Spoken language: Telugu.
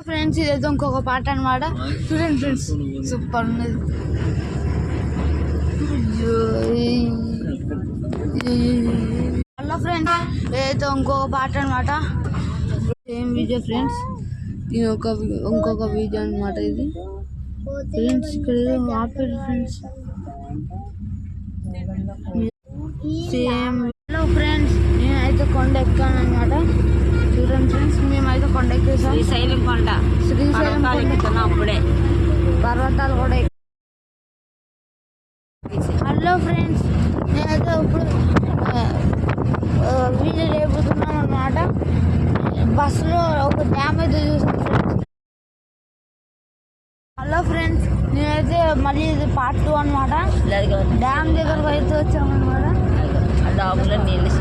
ఫ్రెండ్స్ ఇదైతే ఇంకొక పాట అనమాట. చూడండి ఫ్రెండ్స్, సూపర్ ఉన్నది. హలో ఫ్రెండ్స్, ఇదైతే ఇంకొక పాట అనమాట. సేమ్ వీడియో ఫ్రెండ్స్, ఇది ఇంకొక వీడియో అనమాట. ఇది ఫ్రెండ్స్ ఇక్కడ ఆపేది ఫ్రెండ్స్ సేమ్. హలో ఫ్రెండ్స్, నేనైతే కొండ ఎక్కాను అనమాట. చూడండి ఫ్రెండ్స్, మేమైతే కొండ ఎక్కేసాం. శ్రీశైలం కొండ అప్పుడే పర్వతాలు కూడా. హలో ఫ్రెండ్స్, నేనైతే ఇప్పుడు వీడియో లేపుతున్నాను అనమాట. బస్సులో ఒక డ్యామ్ అయితే చూసాను ఫ్రెండ్స్. హలో ఫ్రెండ్స్, నేనైతే మళ్ళీ ఇది పార్ట్ 2 అనమాట. డ్యామ్ దగ్గరకు అయితే వచ్చామన్నమాట. డాబులో నీళ్ళు